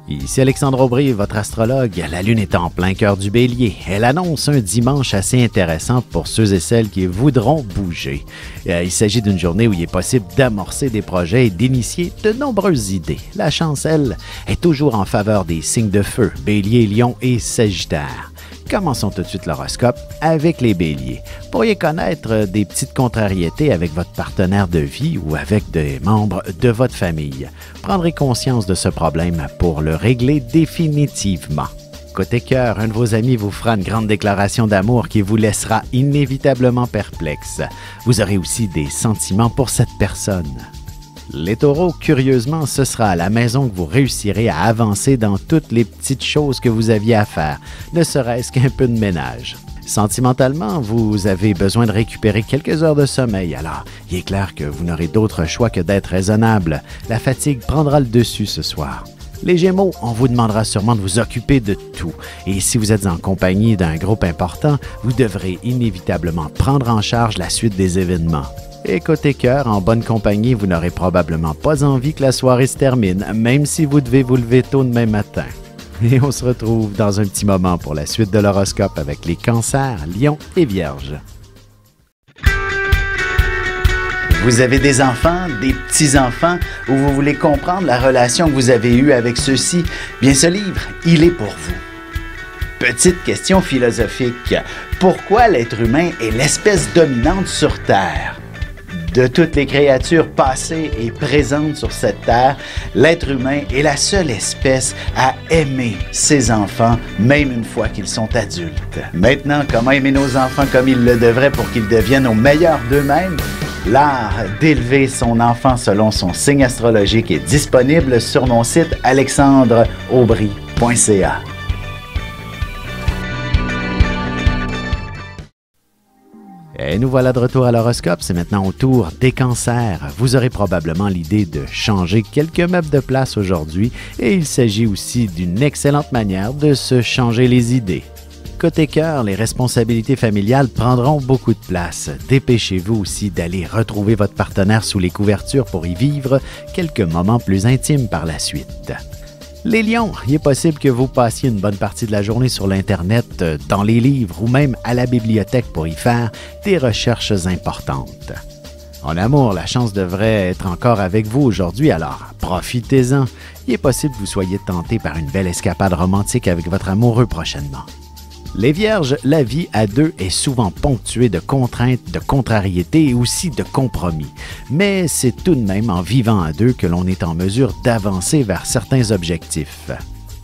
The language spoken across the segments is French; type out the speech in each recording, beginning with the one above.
Ici Alexandre Aubry, votre astrologue. La Lune est en plein cœur du Bélier. Elle annonce un dimanche assez intéressant pour ceux et celles qui voudront bouger. Il s'agit d'une journée où il est possible d'amorcer des projets et d'initier de nombreuses idées. La chance, elle, est toujours en faveur des signes de feu, Bélier, Lion et Sagittaire. Commençons tout de suite l'horoscope avec les Béliers. Vous pourriez connaître des petites contrariétés avec votre partenaire de vie ou avec des membres de votre famille. Prendrez conscience de ce problème pour le régler définitivement. Côté cœur, un de vos amis vous fera une grande déclaration d'amour qui vous laissera inévitablement perplexe. Vous aurez aussi des sentiments pour cette personne. Les taureaux, curieusement, ce sera à la maison que vous réussirez à avancer dans toutes les petites choses que vous aviez à faire, ne serait-ce qu'un peu de ménage. Sentimentalement, vous avez besoin de récupérer quelques heures de sommeil, alors il est clair que vous n'aurez d'autre choix que d'être raisonnable. La fatigue prendra le dessus ce soir. Les Gémeaux, on vous demandera sûrement de vous occuper de tout. Et si vous êtes en compagnie d'un groupe important, vous devrez inévitablement prendre en charge la suite des événements. Et côté cœur, en bonne compagnie, vous n'aurez probablement pas envie que la soirée se termine, même si vous devez vous lever tôt demain matin. Et on se retrouve dans un petit moment pour la suite de l'horoscope avec les Cancers, Lions et Vierges. Vous avez des enfants, des petits-enfants, ou vous voulez comprendre la relation que vous avez eue avec ceux-ci? Bien, ce livre, il est pour vous. Petite question philosophique. Pourquoi l'être humain est l'espèce dominante sur Terre? De toutes les créatures passées et présentes sur cette terre, l'être humain est la seule espèce à aimer ses enfants, même une fois qu'ils sont adultes. Maintenant, comment aimer nos enfants comme ils le devraient pour qu'ils deviennent au meilleur d'eux-mêmes? L'art d'élever son enfant selon son signe astrologique est disponible sur mon site alexandreaubry.ca. Et nous voilà de retour à l'horoscope, c'est maintenant au tour des Cancers. Vous aurez probablement l'idée de changer quelques meubles de place aujourd'hui et il s'agit aussi d'une excellente manière de se changer les idées. Côté cœur, les responsabilités familiales prendront beaucoup de place. Dépêchez-vous aussi d'aller retrouver votre partenaire sous les couvertures pour y vivre quelques moments plus intimes par la suite. Les Lions, il est possible que vous passiez une bonne partie de la journée sur l'Internet, dans les livres ou même à la bibliothèque pour y faire des recherches importantes. En amour, la chance devrait être encore avec vous aujourd'hui, alors profitez-en. Il est possible que vous soyez tenté par une belle escapade romantique avec votre amoureux prochainement. Les Vierges, la vie à deux est souvent ponctuée de contraintes, de contrariétés et aussi de compromis. Mais c'est tout de même en vivant à deux que l'on est en mesure d'avancer vers certains objectifs.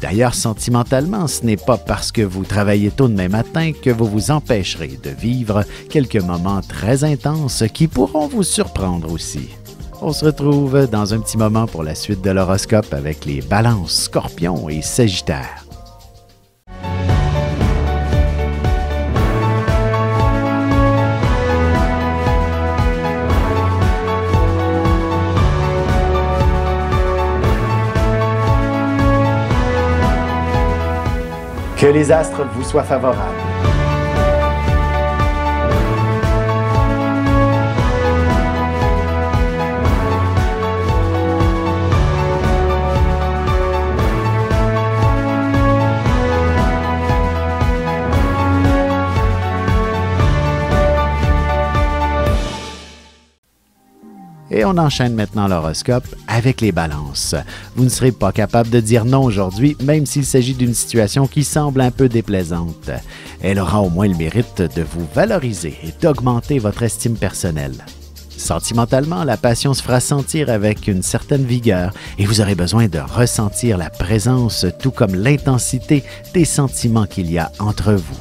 D'ailleurs, sentimentalement, ce n'est pas parce que vous travaillez tôt demain matin que vous vous empêcherez de vivre quelques moments très intenses qui pourront vous surprendre aussi. On se retrouve dans un petit moment pour la suite de l'horoscope avec les Balances, Scorpions et Sagittaires. Que les astres vous soient favorables. Et on enchaîne maintenant l'horoscope avec les Balances. Vous ne serez pas capable de dire non aujourd'hui, même s'il s'agit d'une situation qui semble un peu déplaisante. Elle aura au moins le mérite de vous valoriser et d'augmenter votre estime personnelle. Sentimentalement, la passion se fera sentir avec une certaine vigueur et vous aurez besoin de ressentir la présence tout comme l'intensité des sentiments qu'il y a entre vous.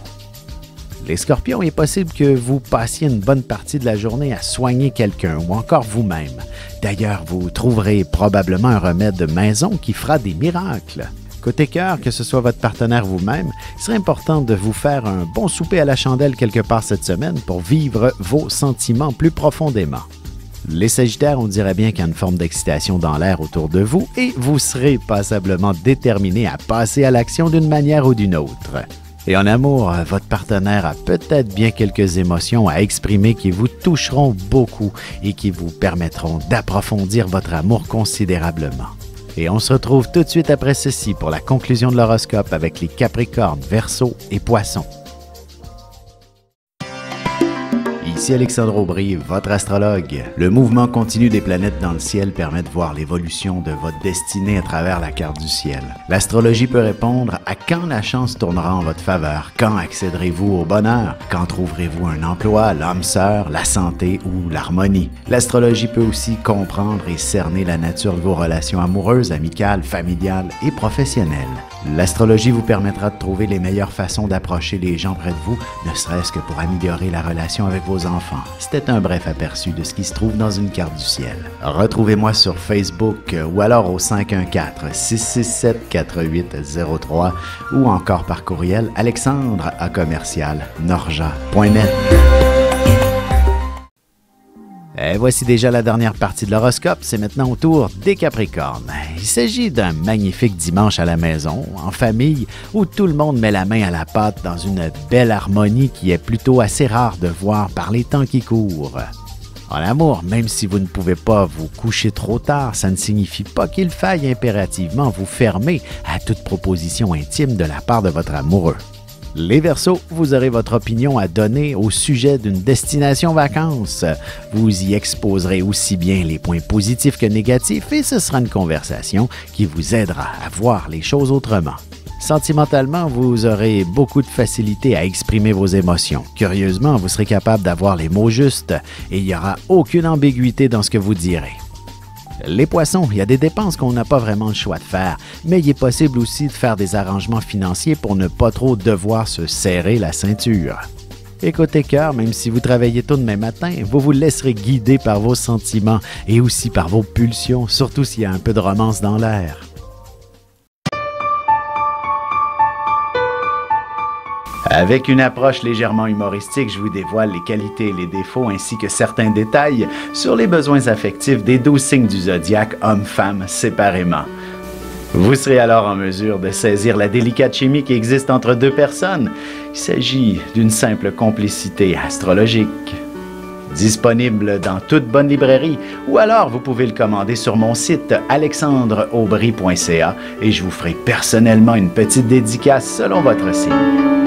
Les Scorpions, il est possible que vous passiez une bonne partie de la journée à soigner quelqu'un ou encore vous-même. D'ailleurs, vous trouverez probablement un remède de maison qui fera des miracles. Côté cœur, que ce soit votre partenaire vous-même, il serait important de vous faire un bon souper à la chandelle quelque part cette semaine pour vivre vos sentiments plus profondément. Les Sagittaires, on dirait bien qu'il y a une forme d'excitation dans l'air autour de vous et vous serez passablement déterminés à passer à l'action d'une manière ou d'une autre. Et en amour, votre partenaire a peut-être bien quelques émotions à exprimer qui vous toucheront beaucoup et qui vous permettront d'approfondir votre amour considérablement. Et on se retrouve tout de suite après ceci pour la conclusion de l'horoscope avec les Capricornes, Verseaux et Poissons. Ici Alexandre Aubry, votre astrologue. Le mouvement continu des planètes dans le ciel permet de voir l'évolution de votre destinée à travers la carte du ciel. L'astrologie peut répondre à quand la chance tournera en votre faveur, quand accéderez-vous au bonheur, quand trouverez-vous un emploi, l'âme sœur, la santé ou l'harmonie. L'astrologie peut aussi comprendre et cerner la nature de vos relations amoureuses, amicales, familiales et professionnelles. L'astrologie vous permettra de trouver les meilleures façons d'approcher les gens près de vous, ne serait-ce que pour améliorer la relation avec vos enfants. C'était un bref aperçu de ce qui se trouve dans une carte du ciel. Retrouvez-moi sur Facebook ou alors au 514-667-4803 ou encore par courriel alexandre@norja.net. Et voici déjà la dernière partie de l'horoscope, c'est maintenant au tour des Capricornes. Il s'agit d'un magnifique dimanche à la maison, en famille, où tout le monde met la main à la pâte dans une belle harmonie qui est plutôt assez rare de voir par les temps qui courent. En amour, même si vous ne pouvez pas vous coucher trop tard, ça ne signifie pas qu'il faille impérativement vous fermer à toute proposition intime de la part de votre amoureux. Les Verseaux, vous aurez votre opinion à donner au sujet d'une destination vacances. Vous y exposerez aussi bien les points positifs que négatifs et ce sera une conversation qui vous aidera à voir les choses autrement. Sentimentalement, vous aurez beaucoup de facilité à exprimer vos émotions. Curieusement, vous serez capable d'avoir les mots justes et il n'y aura aucune ambiguïté dans ce que vous direz. Les Poissons, il y a des dépenses qu'on n'a pas vraiment le choix de faire, mais il est possible aussi de faire des arrangements financiers pour ne pas trop devoir se serrer la ceinture. Et côté cœur, même si vous travaillez tôt demain matin, vous vous laisserez guider par vos sentiments et aussi par vos pulsions, surtout s'il y a un peu de romance dans l'air. Avec une approche légèrement humoristique, je vous dévoile les qualités et les défauts ainsi que certains détails sur les besoins affectifs des 12 signes du zodiaque, hommes-femmes, séparément. Vous serez alors en mesure de saisir la délicate chimie qui existe entre deux personnes. Il s'agit d'une simple complicité astrologique. Disponible dans toute bonne librairie ou alors vous pouvez le commander sur mon site alexandreaubry.ca et je vous ferai personnellement une petite dédicace selon votre signe.